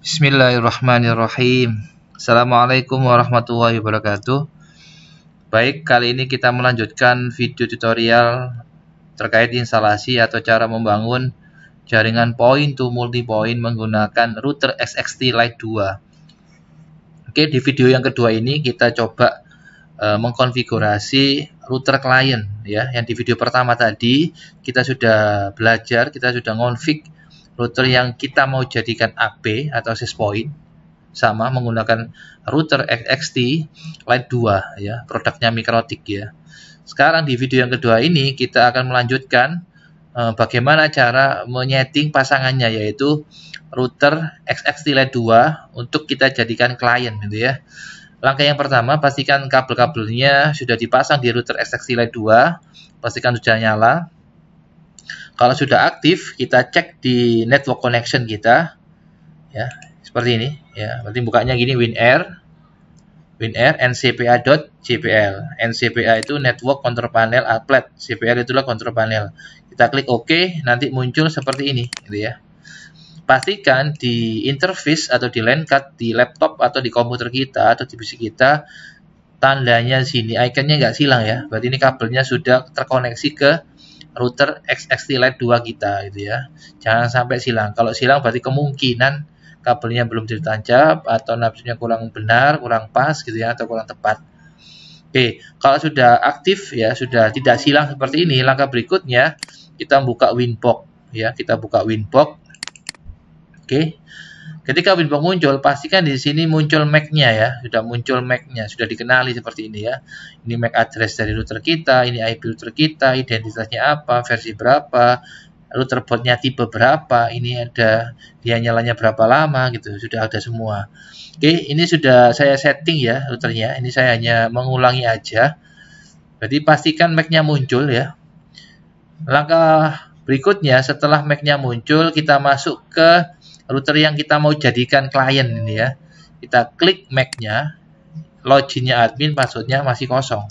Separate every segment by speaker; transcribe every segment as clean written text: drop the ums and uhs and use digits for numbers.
Speaker 1: Bismillahirrahmanirrahim. Assalamualaikum warahmatullahi wabarakatuh. Baik, kali ini kita melanjutkan video tutorial terkait instalasi atau cara membangun jaringan point to multipoint menggunakan router XXT Lite 2. Oke, di video yang kedua ini kita coba mengkonfigurasi router klien ya. Yang di video pertama tadi kita sudah belajar, kita sudah ngonfig router yang kita mau jadikan AP atau access point sama menggunakan router XXT Lite 2 ya, produknya Mikrotik ya. Sekarang di video yang kedua ini kita akan melanjutkan bagaimana cara menyeting pasangannya, yaitu router XXT Lite 2 untuk kita jadikan klien gitu ya. Langkah yang pertama, pastikan kabel-kabelnya sudah dipasang di router XXT Lite 2, pastikan sudah nyala. Kalau sudah aktif, kita cek di network connection kita, ya seperti ini, ya. Berarti bukanya gini, WinAir ncpa.jpl. ncpa itu network control panel applet, cpl itulah control panel. Kita klik OK, nanti muncul seperti ini, gitu ya. Pastikan di interface atau di LAN card di laptop atau di komputer kita atau di PC kita, tandanya sini, ikonnya nggak silang ya. Berarti ini kabelnya sudah terkoneksi ke router XXT Lite 2 kita gitu ya. Jangan sampai silang. Kalau silang berarti kemungkinan kabelnya belum ditancap atau nafsunya kurang benar, kurang pas gitu ya, atau kurang tepat. Oke, kalau sudah aktif ya, sudah tidak silang seperti ini, langkah berikutnya kita buka Winbox ya, kita buka Winbox. Oke. Ketika Winbox muncul, pastikan di sini muncul MAC-nya ya, sudah muncul MAC-nya, sudah dikenali seperti ini ya. Ini MAC address dari router kita, ini IP router kita, identitasnya apa, versi berapa, router portnya tipe berapa, ini ada dia nyalanya berapa lama gitu, sudah ada semua. Oke, ini sudah saya setting ya routernya, ini saya hanya mengulangi aja. Jadi pastikan MAC-nya muncul ya. Langkah berikutnya setelah MAC-nya muncul, kita masuk ke router yang kita mau jadikan klien ini ya. Kita klik MAC-nya, loginnya admin, passwordnya masih kosong.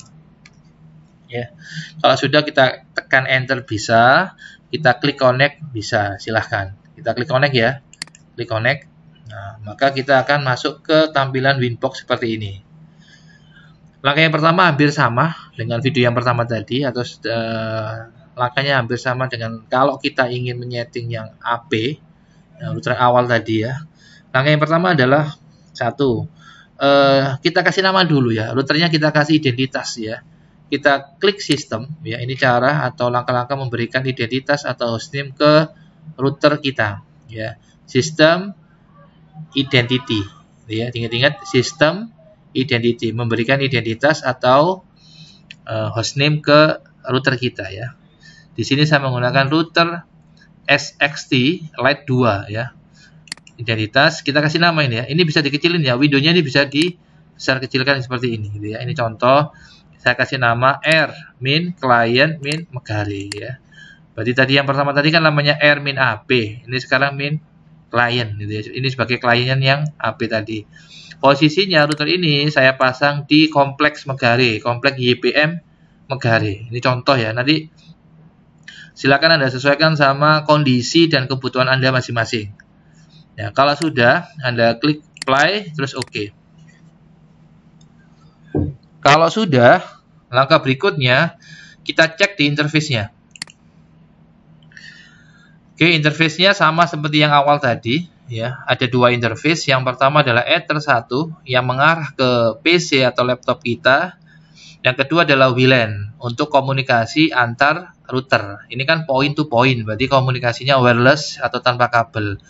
Speaker 1: Ya. Kalau sudah kita tekan enter bisa, kita klik connect bisa, silahkan. Kita klik connect ya. Klik connect. Nah, maka kita akan masuk ke tampilan Winbox seperti ini. Langkah yang pertama hampir sama dengan video yang pertama tadi, atau langkahnya hampir sama dengan kalau kita ingin menyeting yang AP, router awal tadi ya. Langkah yang pertama adalah satu, kita kasih nama dulu ya, routernya kita kasih identitas ya. Kita klik sistem ya, ini cara atau langkah-langkah memberikan identitas atau hostname ke router kita ya. Sistem identity ya, ingat-ingat sistem identity, memberikan identitas atau hostname ke router kita ya. Di sini saya menggunakan router XXT Lite 2 ya. Identitas kita kasih nama ini ya. Ini bisa dikecilin ya. Windownya ini bisa dibesar kecilkan seperti ini gitu ya. Ini contoh. Saya kasih nama R min client min Megari ya. Berarti tadi yang pertama tadi kan namanya R min AP. Ini sekarang min client gitu ya. Ini sebagai klien yang AP tadi. Posisinya router ini saya pasang di kompleks Megari, kompleks YPM Megari. Ini contoh ya. Nanti silakan Anda sesuaikan sama kondisi dan kebutuhan Anda masing-masing. Ya, kalau sudah, Anda klik apply, terus OK. Kalau sudah, langkah berikutnya, kita cek di interface-nya. Oke, interface-nya sama seperti yang awal tadi. Ya, ada dua interface. Yang pertama adalah Ether 1 yang mengarah ke PC atau laptop kita. Yang kedua adalah WLAN untuk komunikasi antar router. Ini kan point to point, berarti komunikasinya wireless atau tanpa kabel.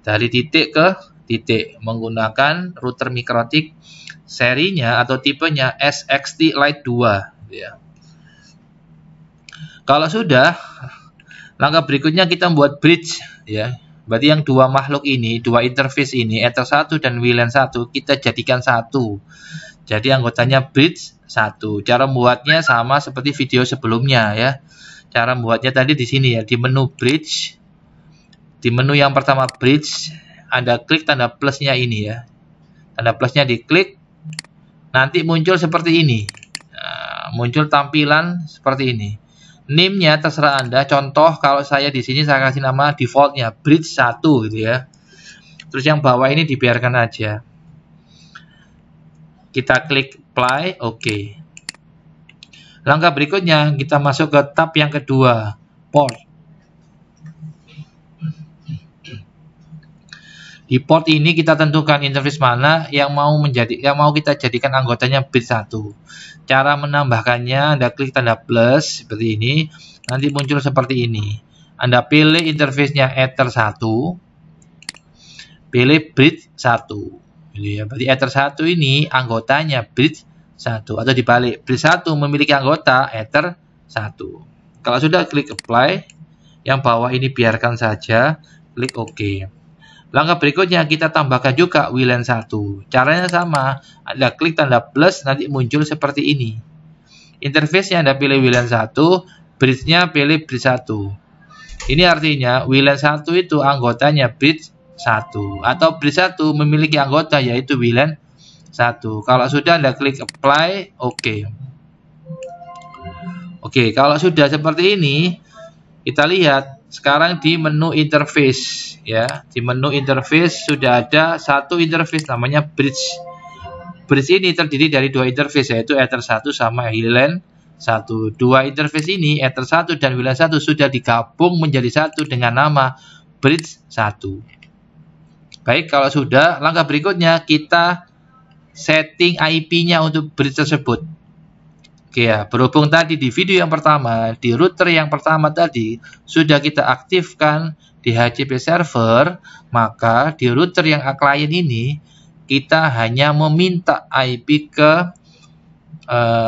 Speaker 1: Dari titik ke titik menggunakan router Mikrotik serinya atau tipenya XXT Lite 2 ya. Kalau sudah, langkah berikutnya kita membuat bridge ya. Berarti yang dua makhluk ini, dua interface ini, Ether 1 dan WLAN 1 kita jadikan satu. Jadi anggotanya bridge 1. Cara membuatnya sama seperti video sebelumnya ya. Cara membuatnya tadi di sini ya, di menu bridge. Di menu yang pertama bridge, Anda klik tanda plusnya ini ya. Tanda plusnya diklik, nanti muncul seperti ini. Nah, muncul tampilan seperti ini. Name-nya terserah Anda. Contoh kalau saya di sini saya kasih nama defaultnya bridge 1 gitu ya. Terus yang bawah ini dibiarkan aja. Kita klik apply, oke. Langkah berikutnya kita masuk ke tab yang kedua, port. Di port ini kita tentukan interface mana yang mau kita jadikan anggotanya bridge 1. Cara menambahkannya, Anda klik tanda plus seperti ini, nanti muncul seperti ini. Anda pilih interface-nya Ether 1, pilih bridge 1. Ya, berarti Ether 1 ini anggotanya bridge 1, atau dibalik, bridge 1 memiliki anggota Ether 1. Kalau sudah, klik apply, yang bawah ini biarkan saja, klik OK. Langkah berikutnya kita tambahkan juga WLAN 1. Caranya sama, Anda klik tanda plus, nanti muncul seperti ini. Interface-nya Anda pilih WLAN 1, bridge-nya pilih bridge 1. Ini artinya WLAN 1 itu anggotanya bridge 1, atau bridge 1 memiliki anggota yaitu WLAN 1. Kalau sudah, Anda klik apply, OK. Oke, kalau sudah seperti ini, kita lihat sekarang di menu interface, ya. Di menu interface sudah ada satu interface namanya bridge. Bridge ini terdiri dari dua interface, yaitu Ether 1 sama WLAN 1. Dua interface ini, Ether 1 dan WLAN 1, sudah digabung menjadi satu dengan nama bridge 1. Baik, kalau sudah, langkah berikutnya kita setting IP-nya untuk bridge tersebut. Oke ya, berhubung tadi di video yang pertama, di router yang pertama tadi sudah kita aktifkan di HCP server, maka di router yang klien ini kita hanya meminta IP ke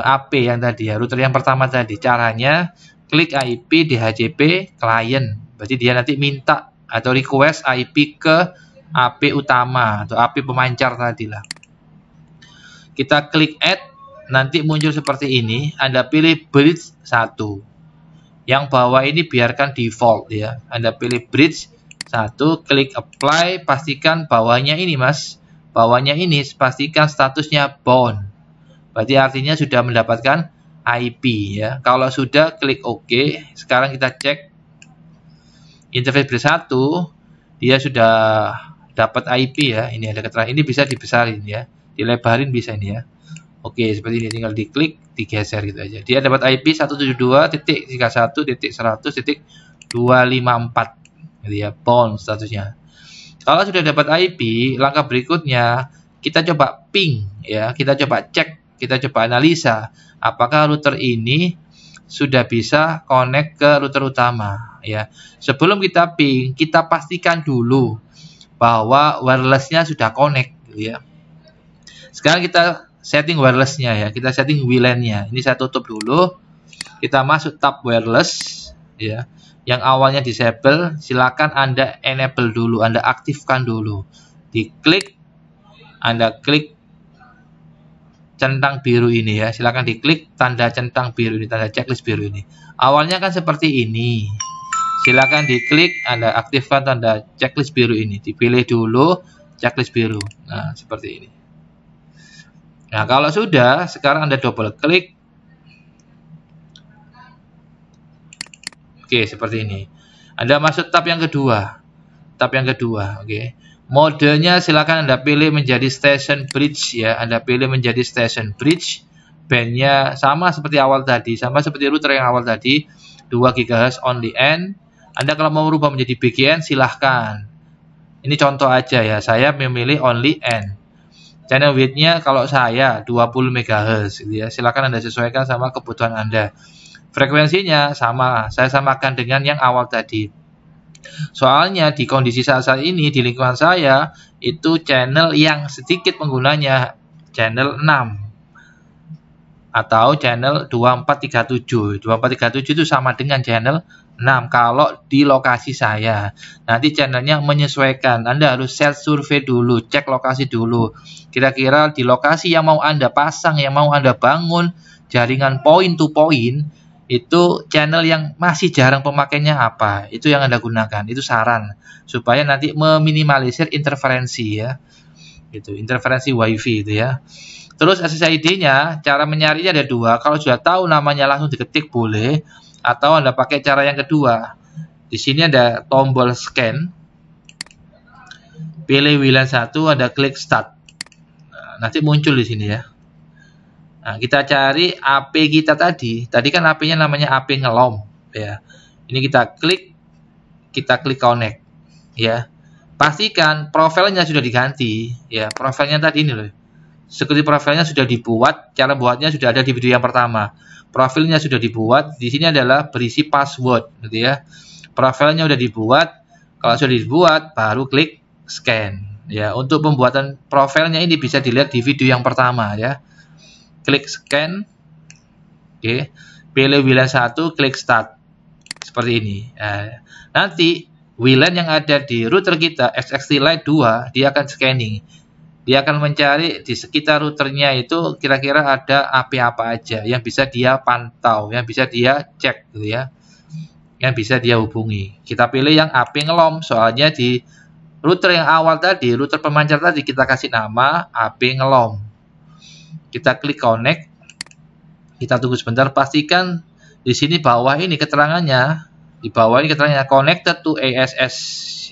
Speaker 1: AP yang tadi ya, router yang pertama tadi. Caranya klik IP di HCP client, berarti dia nanti minta atau request IP ke AP utama atau AP pemancar tadi lah. Kita klik add. Nanti muncul seperti ini, Anda pilih bridge 1. Yang bawah ini biarkan default ya. Anda pilih bridge 1, klik apply, pastikan bawahnya ini Mas. Bawahnya ini pastikan statusnya bound. Berarti artinya sudah mendapatkan IP ya. Kalau sudah, klik OK. Sekarang kita cek interface bridge 1, dia sudah dapat IP ya. Ini ada keterangan, ini bisa dibesarin ya. Dilebarin bisa ini ya. Oke, seperti ini, tinggal diklik, digeser gitu aja. Dia dapat IP 172.31.1.254 gitu ya, bound statusnya. Kalau sudah dapat IP, langkah berikutnya kita coba ping ya, kita coba cek, kita coba analisa apakah router ini sudah bisa connect ke router utama ya. Sebelum kita ping, kita pastikan dulu bahwa wirelessnya sudah connect gitu ya. Sekarang kita setting wirelessnya ya, kita setting WLAN-nya. Ini saya tutup dulu. Kita masuk tab wireless ya. Yang awalnya disable, silakan Anda enable dulu, Anda aktifkan dulu. Diklik, Anda klik centang biru ini ya. Silakan diklik tanda centang biru ini, tanda checklist biru ini. Awalnya kan seperti ini. Silakan diklik, Anda aktifkan tanda checklist biru ini. Dipilih dulu checklist biru. Nah, seperti ini. Nah, kalau sudah, sekarang Anda double klik. Oke, seperti ini. Anda masuk tab yang kedua. Tab yang kedua, oke. Modenya silakan Anda pilih menjadi station bridge ya. Anda pilih menjadi station bridge. Bandnya sama seperti awal tadi, sama seperti router yang awal tadi, 2 GHz only N. Anda kalau mau merubah menjadi BGN silahkan. Ini contoh aja ya, saya memilih only N. Channel width-nya kalau saya 20 MHz gitu ya. Silakan Anda sesuaikan sama kebutuhan Anda. Frekuensinya sama, saya samakan dengan yang awal tadi. Soalnya di kondisi saat ini di lingkungan saya itu channel yang sedikit penggunanya channel 6 atau channel 2437. 2437 itu sama dengan channel 6 kalau di lokasi saya. Nanti channelnya menyesuaikan. Anda harus self survei dulu, cek lokasi dulu. Kira-kira di lokasi yang mau Anda pasang, yang mau Anda bangun jaringan point to point, itu channel yang masih jarang pemakainya apa? Itu yang Anda gunakan. Itu saran supaya nanti meminimalisir interferensi ya. Gitu, interferensi WiFi itu ya. Terus SSID-nya, cara mencarinya ada dua. Kalau sudah tahu namanya langsung diketik boleh. Atau Anda pakai cara yang kedua. Di sini ada tombol scan. pilih WLAN 1, ada klik start. Nah, nanti muncul di sini ya. Nah, kita cari AP kita tadi. Tadi kan AP-nya namanya AP ngelom ya. Ini kita klik connect ya. Pastikan profilnya sudah diganti ya. Profilnya tadi ini loh. Security profilnya sudah dibuat, cara buatnya sudah ada di video yang pertama. Profilnya sudah dibuat, di sini adalah berisi password gitu ya. Profilnya sudah dibuat. Kalau sudah dibuat, baru klik scan. Ya, untuk pembuatan profilnya ini bisa dilihat di video yang pertama ya. Klik scan. Oke. Pilih WLAN 1, klik start. Seperti ini. Nah, nanti WLAN yang ada di router kita XXT Lite 2, dia akan scanning. Dia akan mencari di sekitar routernya itu kira-kira ada AP apa aja yang bisa dia pantau, yang bisa dia cek gitu ya. Yang bisa dia hubungi. Kita pilih yang AP ngelom, soalnya di router yang awal tadi, router pemancar tadi kita kasih nama AP ngelom. Kita klik connect. Kita tunggu sebentar, pastikan di sini bawah ini keterangannya, di bawah ini keterangannya connected to ASS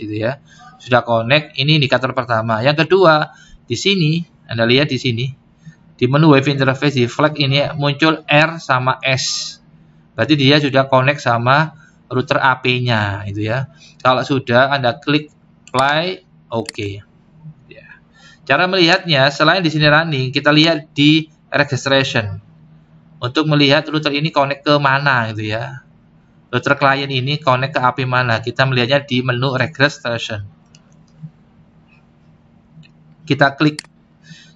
Speaker 1: gitu ya. Sudah connect, ini indikator pertama. Yang kedua, di sini Anda lihat di sini di menu web interface di flag ini muncul R sama S. Berarti dia sudah connect sama router AP-nya itu ya. Kalau sudah, Anda klik apply, oke. Ya. Cara melihatnya selain di sini running, kita lihat di registration. Untuk melihat router ini connect ke mana gitu ya. Router klien ini connect ke AP mana? Kita melihatnya di menu registration. Kita klik.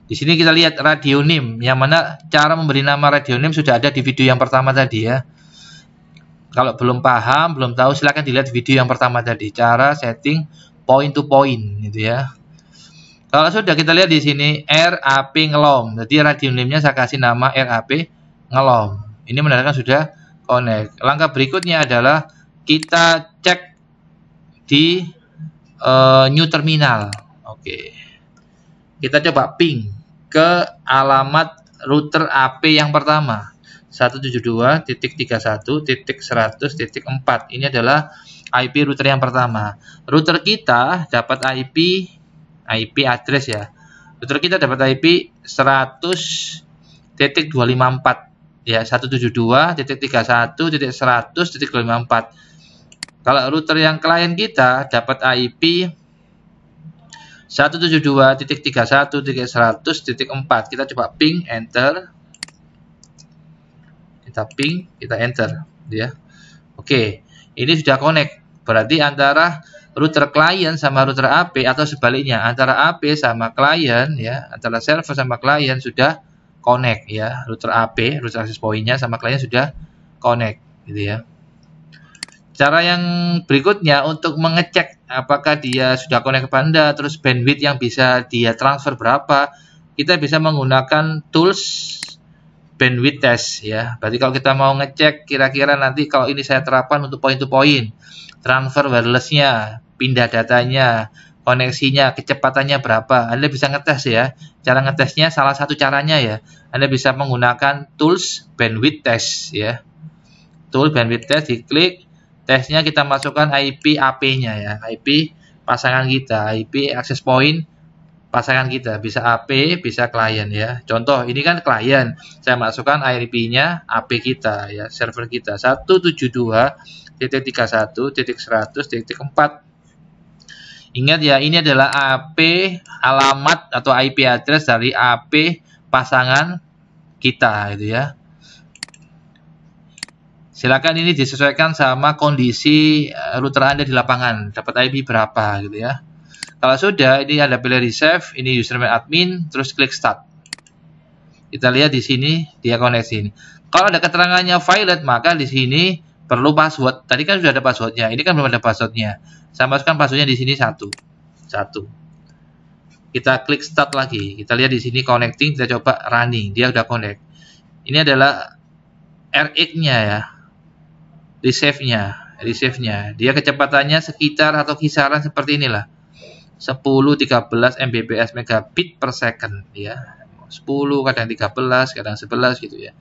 Speaker 1: Di sini kita lihat radio name, yang mana cara memberi nama radio name sudah ada di video yang pertama tadi ya. Kalau belum paham, belum tahu, silahkan dilihat video yang pertama tadi, cara setting point to point gitu ya. Kalau sudah, kita lihat di sini RAP ngelom. Jadi radio name-nya saya kasih nama RAP ngelom. Ini menandakan sudah connect. Langkah berikutnya adalah kita cek di new terminal. Oke. Kita coba ping ke alamat router AP yang pertama. 172.31.100.4. Ini adalah IP router yang pertama. Router kita dapat IP address ya. Router kita dapat IP 100.254 ya, 172.31.100.254. Kalau router yang klien kita dapat IP 172.31.100.4. Kita coba ping, enter. Kita ping, kita enter ya. Oke, ini sudah connect. Berarti antara router klien sama router AP atau sebaliknya, antara AP sama klien ya, antara server sama klien sudah connect ya. Router AP, router access point-nya sama klien sudah connect gitu ya. Cara yang berikutnya untuk mengecek apakah dia sudah connect ke Anda, terus bandwidth yang bisa dia transfer berapa, kita bisa menggunakan tools bandwidth test ya. Berarti kalau kita mau ngecek kira-kira nanti kalau ini saya terapkan untuk point to point, transfer wireless-nya, pindah datanya, koneksinya, kecepatannya berapa, Anda bisa ngetes ya. Cara ngetesnya salah satu caranya ya, Anda bisa menggunakan tools bandwidth test ya. Tool bandwidth test, diklik, tesnya kita masukkan IP AP-nya ya, IP pasangan kita, IP access point pasangan kita, bisa AP, bisa klien ya. Contoh, ini kan klien, saya masukkan IP-nya AP kita ya, server kita 172.31.100.4. Ingat ya, ini adalah AP alamat atau IP address dari AP pasangan kita gitu ya. Silakan ini disesuaikan sama kondisi router Anda di lapangan, dapat IP berapa gitu ya. Kalau sudah, ini Anda pilih receive, ini username admin, terus klik start. Kita lihat di sini dia koneksi ini. Kalau ada keterangannya valid, maka di sini perlu password. Tadi kan sudah ada passwordnya, ini kan belum ada passwordnya. Saya masukkan passwordnya di sini 1. Kita klik start lagi. Kita lihat di sini connecting, kita coba running, dia sudah connect. Ini adalah RX-nya ya. Receive-nya. Dia kecepatannya sekitar atau kisaran seperti inilah. 10-13 Mbps megabit per second ya. 10 kadang 13 kadang 11 gitu ya.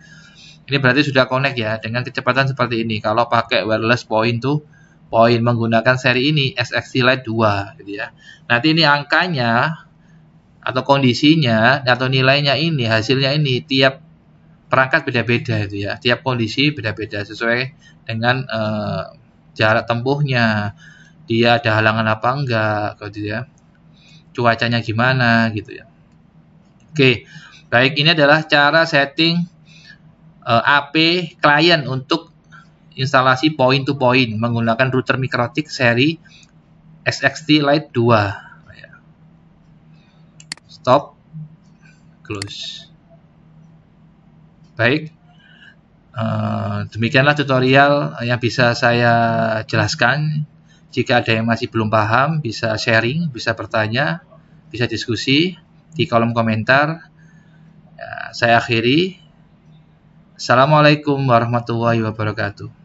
Speaker 1: Ini berarti sudah connect ya dengan kecepatan seperti ini kalau pakai wireless point to poin menggunakan seri ini SXT Lite 2 gitu ya. Nanti ini angkanya atau kondisinya atau nilainya ini, hasilnya ini tiap perangkat beda-beda itu ya. Tiap kondisi beda-beda sesuai dengan jarak tempuhnya. Dia ada halangan apa enggak gitu ya. Cuacanya gimana gitu ya. Oke. Baik, ini adalah cara setting AP klien untuk instalasi point to point menggunakan router Mikrotik seri SXT Lite 2. Stop, close. Baik, demikianlah tutorial yang bisa saya jelaskan. Jika ada yang masih belum paham, bisa sharing, bisa bertanya, bisa diskusi di kolom komentar. Ya, saya akhiri. Assalamualaikum warahmatullahi wabarakatuh.